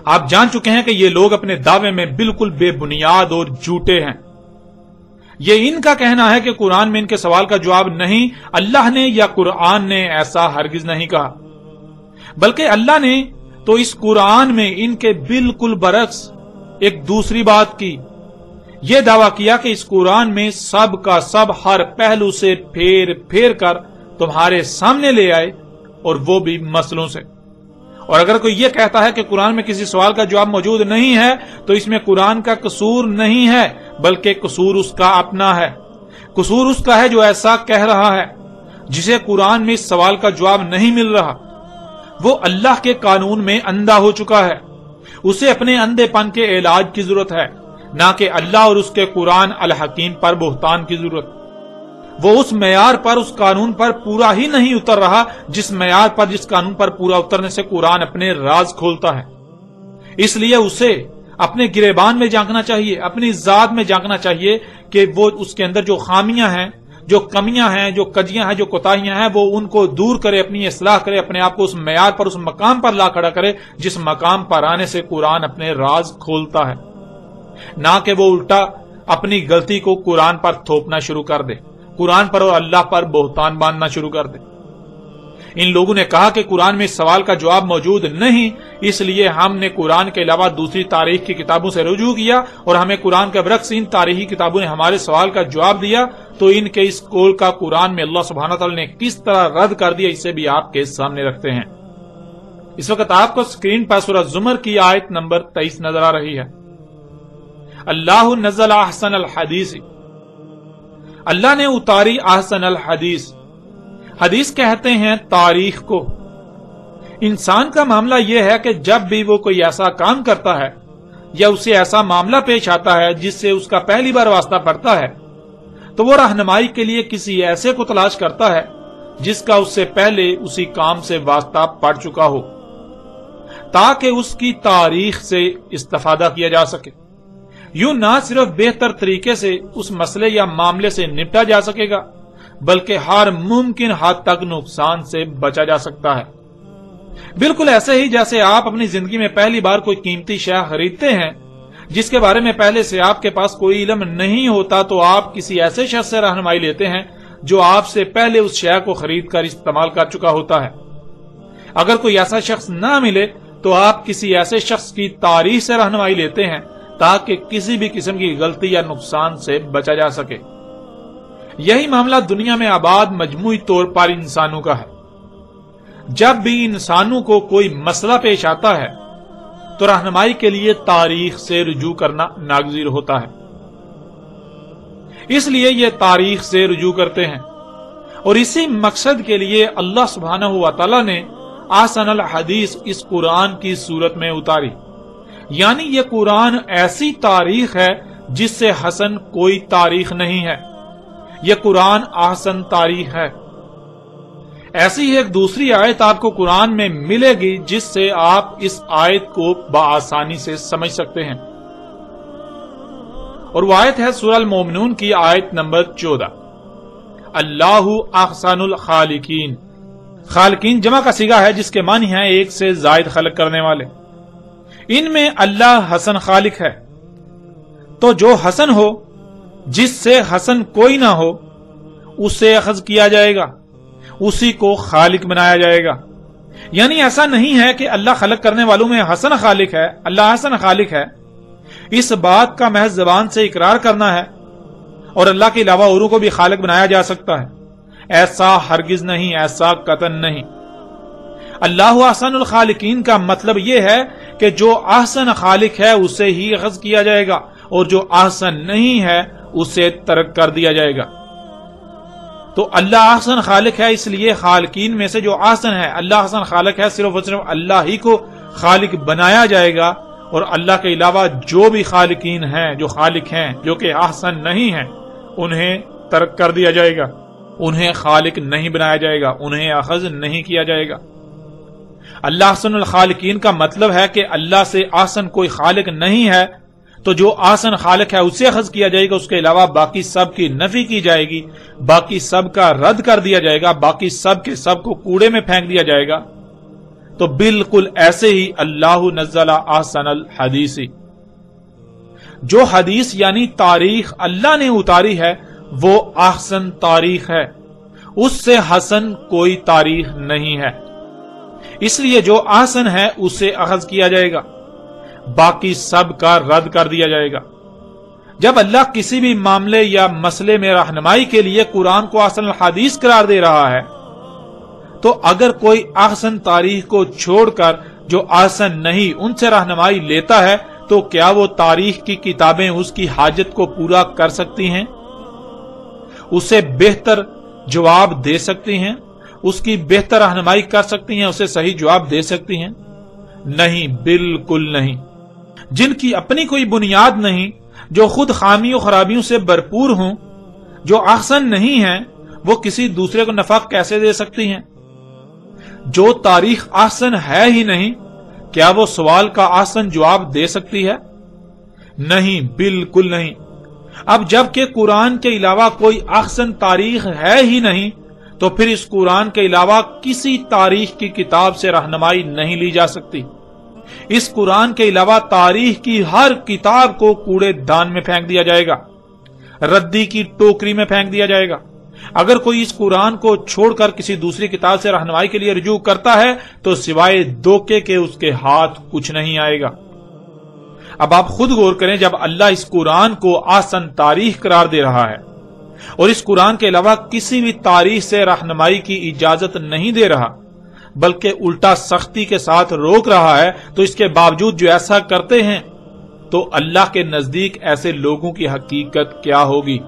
آپ جان چکے ہیں کہ یہ لوگ اپنے دعوے میں بالکل بے بنیاد اور جھوٹے ہیں۔ یہ ان کا کہنا ہے کہ قرآن میں ان کے سوال کا جواب نہیں، اللہ نے یا قرآن نے ایسا ہرگز نہیں کہا، بلکہ اللہ نے تو اس قرآن میں ان کے بالکل برعکس ایک دوسری بات کی، یہ دعویٰ کیا کہ اس قرآن میں سب کا سب ہر پہلو سے پھیر پھیر کر تمہارے سامنے لے آئے، اور وہ بھی مسئلوں سے۔ اور اگر کوئی یہ کہتا ہے کہ قرآن میں کسی سوال کا جواب موجود نہیں ہے تو اس میں قرآن کا قصور نہیں ہے، بلکہ قصور اس کا اپنا ہے۔ قصور اس کا ہے جو ایسا کہہ رہا ہے، جسے قرآن میں اس سوال کا جواب نہیں مل رہا۔ وہ اللہ کے قانون میں اندھا ہو چکا ہے، اسے اپنے اندھے پن کے علاج کی ضرورت ہے، نہ کہ اللہ اور اس کے قرآن الحکیم پر بہتان کی ضرورت۔ وہ اس معیار پر، اس قانون پر پورا ہی نہیں اتر رہا جس معیار پر، جس قانون پر پورا اترنے سے قرآن اپنے راز کھولتا ہے۔ اس لیے اسے اپنے گریبان میں جھانکنا چاہیے، اپنی ذات میں جھانکنا چاہیے کہ وہ اس کے اندر جو خامیاں ہیں جو کمیاں ہیں، جو کجیاں ہیں، جو کوتاہیاں ہیں، وہ ان کو دور کرے، اپنی اصلاح کرے، اپنے آپ کو اس معیار پر، اس مقام پر لا کھڑا کرے جس مقام پر آنے سے قرآن اپنے راز کھولتا ہے، نہ کہ وہ الٹا اپنی غلطی کو قرآن پر تھوپنا شروع کر دے، قرآن پر اور اللہ پر بہتان باندھنا شروع کر دے۔ ان لوگوں نے کہا کہ قرآن میں اس سوال کا جواب موجود نہیں، اس لیے ہم نے قرآن کے علاوہ دوسری تاریخ کی کتابوں سے رجوع کیا اور ہمیں قرآن کے برعکس ان تاریخی کتابوں نے ہمارے سوال کا جواب دیا۔ تو ان کے اس قول کا قرآن میں اللہ سبحانہ تعالی نے کس طرح رد کر دیا، اسے بھی آپ کے سامنے رکھتے ہیں۔ اس وقت آپ کو اسکرین پر سورہ زمر کی آیت نمبر 23 نظر آ رہی ہے۔ اللہ نزل احسن الحدیث، اللہ نے اتاری احسن الحدیث۔ حدیث کہتے ہیں تاریخ کو۔ انسان کا معاملہ یہ ہے کہ جب بھی وہ کوئی ایسا کام کرتا ہے یا اسے ایسا معاملہ پیش آتا ہے جس سے اس کا پہلی بار واسطہ پڑتا ہے تو وہ رہنمائی کے لیے کسی ایسے کو تلاش کرتا ہے جس کا اس سے پہلے اسی کام سے واسطہ پڑ چکا ہو، تاکہ اس کی تاریخ سے استفادہ کیا جا سکے۔ یوں نہ صرف بہتر طریقے سے اس مسئلے یا معاملے سے نپٹا جا سکے گا بلکہ ہر ممکن حد تک نقصان سے بچا جا سکتا ہے۔ بالکل ایسے ہی جیسے آپ اپنی زندگی میں پہلی بار کوئی قیمتی شے خریدتے ہیں جس کے بارے میں پہلے سے آپ کے پاس کوئی علم نہیں ہوتا، تو آپ کسی ایسے شخص سے رہنمائی لیتے ہیں جو آپ سے پہلے اس شے کو خرید کر استعمال کر چکا ہوتا ہے۔ اگر کوئی ایسا شخص نہ ملے تو آپ کسی ایسے شخص کی تاریخ سے رہنمائی لیتے ہیں تاکہ کسی بھی قسم کی غلطی یا نقصان سے بچا جا سکے۔ یہی معاملہ دنیا میں آباد مجموعی طور پر انسانوں کا ہے۔ جب بھی انسانوں کو کوئی مسئلہ پیش آتا ہے تو رہنمائی کے لیے تاریخ سے رجوع کرنا ناگزیر ہوتا ہے، اس لیے یہ تاریخ سے رجوع کرتے ہیں، اور اسی مقصد کے لیے اللہ سبحانہ و تعالی نے احسن الحدیث اس قرآن کی صورت میں اتاری۔ یعنی یہ قرآن ایسی تاریخ ہے جس سے حسن کوئی تاریخ نہیں ہے، یہ قرآن احسن تاریخ ہے۔ ایسی ہی ایک دوسری آیت آپ کو قرآن میں ملے گی جس سے آپ اس آیت کو بآسانی سے سمجھ سکتے ہیں، اور وہ آیت ہے سورہ المومنون کی آیت نمبر 14۔ اللہ احسن الخالقین، خالقین جمع کا صیغہ ہے جس کے معنی ہیں ایک سے زائد خلق کرنے والے۔ ان میں اللہ حسن خالق ہے، تو جو حسن ہو، جس سے حسن کوئی نہ ہو، اسے اخذ کیا جائے گا، اسی کو خالق بنایا جائے گا۔ یعنی ایسا نہیں ہے کہ اللہ خلق کرنے والوں میں حسن خالق ہے، اللہ حسن خالق ہے، اس بات کا محض زبان سے اقرار کرنا ہے، اور اللہ کے علاوہ اوروں کو بھی خالق بنایا جا سکتا ہے، ایسا ہرگز نہیں، ایسا قطعاً نہیں۔ اللہ احسن الخالقین کا مطلب یہ ہے کہ جو احسن خالق ہے اسے ہی اخذ کیا جائے گا، اور جو احسن نہیں ہے اسے ترک کر دیا جائے گا۔ تو اللہ احسن خالق ہے، اس لیے خالقین میں سے جو احسن ہے، اللہ احسن خالق ہے، صرف اور صرف اللہ ہی کو خالق بنایا جائے گا، اور اللہ کے علاوہ جو بھی خالقین ہیں، جو خالق ہیں جو کہ احسن نہیں ہیں، انہیں ترک کر دیا جائے گا، انہیں خالق نہیں بنایا جائے گا، انہیں اخذ نہیں کیا جائے گا۔ اللہ احسن الخالقین کا مطلب ہے کہ اللہ سے احسن کوئی خالق نہیں ہے، تو جو احسن خالق ہے اسے اخذ کیا جائے گا، اس کے علاوہ باقی سب کی نفی کی جائے گی، باقی سب کا رد کر دیا جائے گا، باقی سب کے سب کو کوڑے میں پھینک دیا جائے گا۔ تو بالکل ایسے ہی اللہ نزل احسن الحدیث، جو حدیث یعنی تاریخ اللہ نے اتاری ہے وہ احسن تاریخ ہے، اس سے حسن کوئی تاریخ نہیں ہے، اس لیے جو احسن ہے اسے اخذ کیا جائے گا، باقی سب کا رد کر دیا جائے گا۔ جب اللہ کسی بھی معاملے یا مسئلے میں رہنمائی کے لیے قرآن کو احسن الحدیث قرار دے رہا ہے، تو اگر کوئی احسن تاریخ کو چھوڑ کر جو احسن نہیں ان سے رہنمائی لیتا ہے تو کیا وہ تاریخ کی کتابیں اس کی حاجت کو پورا کر سکتی ہیں؟ اسے بہتر جواب دے سکتی ہیں؟ اس کی بہتر رہنمائی کر سکتی ہیں؟ اسے صحیح جواب دے سکتی ہیں؟ نہیں، بالکل نہیں۔ جن کی اپنی کوئی بنیاد نہیں، جو خود خامیوں خرابیوں سے بھرپور ہوں، جو احسن نہیں ہیں، وہ کسی دوسرے کو نفع کیسے دے سکتی ہیں؟ جو تاریخ احسن ہے ہی نہیں، کیا وہ سوال کا احسن جواب دے سکتی ہے؟ نہیں، بالکل نہیں۔ اب جب کہ قرآن کے علاوہ کوئی احسن تاریخ ہے ہی نہیں تو پھر اس قرآن کے علاوہ کسی تاریخ کی کتاب سے رہنمائی نہیں لی جا سکتی۔ اس قرآن کے علاوہ تاریخ کی ہر کتاب کو کوڑے دان میں پھینک دیا جائے گا، ردی کی ٹوکری میں پھینک دیا جائے گا۔ اگر کوئی اس قرآن کو چھوڑ کر کسی دوسری کتاب سے رہنمائی کے لیے رجوع کرتا ہے تو سوائے دھوکے کے اس کے ہاتھ کچھ نہیں آئے گا۔ اب آپ خود غور کریں، جب اللہ اس قرآن کو احسن تاریخ قرار دے رہا ہے اور اس قرآن کے علاوہ کسی بھی تاریخ سے رہنمائی کی اجازت نہیں دے رہا بلکہ الٹا سختی کے ساتھ روک رہا ہے، تو اس کے باوجود جو ایسا کرتے ہیں تو اللہ کے نزدیک ایسے لوگوں کی حقیقت کیا ہوگی؟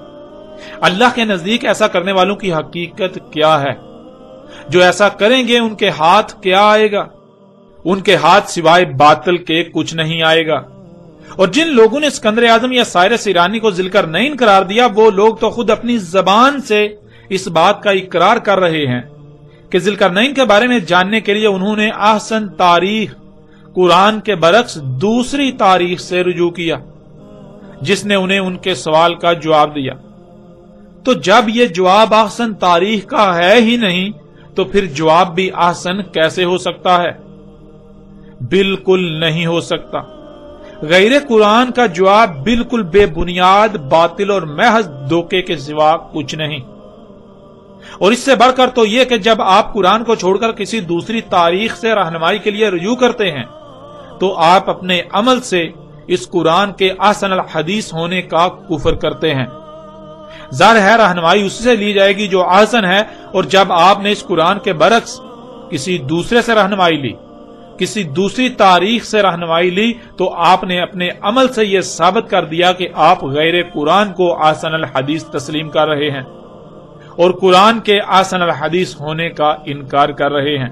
اللہ کے نزدیک ایسا کرنے والوں کی حقیقت کیا ہے؟ جو ایسا کریں گے ان کے ہاتھ کیا آئے گا؟ ان کے ہاتھ سوائے باطل کے کچھ نہیں آئے گا۔ اور جن لوگوں نے اسکندر اعظم یا سائرس ایرانی کو ذوالقرنین قرار دیا، وہ لوگ تو خود اپنی زبان سے اس بات کا اقرار کر رہے ہیں کہ ذوالقرنین کے بارے میں جاننے کے لیے انہوں نے احسن تاریخ قرآن کے برعکس دوسری تاریخ سے رجوع کیا جس نے انہیں ان کے سوال کا جواب دیا۔ تو جب یہ جواب احسن تاریخ کا ہے ہی نہیں تو پھر جواب بھی احسن کیسے ہو سکتا ہے؟ بالکل نہیں ہو سکتا۔ غیر قرآن کا جواب بالکل بے بنیاد، باطل اور محض دھوکے کے سوا کچھ نہیں۔ اور اس سے بڑھ کر تو یہ کہ جب آپ قرآن کو چھوڑ کر کسی دوسری تاریخ سے رہنمائی کے لیے رجوع کرتے ہیں تو آپ اپنے عمل سے اس قرآن کے احسن الحدیث ہونے کا کفر کرتے ہیں۔ ظاہر ہے رہنمائی اس سے لی جائے گی جو احسن ہے، اور جب آپ نے اس قرآن کے برعکس کسی دوسرے سے رہنمائی لی، کسی دوسری تاریخ سے رہنمائی لی، تو آپ نے اپنے عمل سے یہ ثابت کر دیا کہ آپ غیر قرآن کو احسن الحدیث تسلیم کر رہے ہیں اور قرآن کے احسن الحدیث ہونے کا انکار کر رہے ہیں۔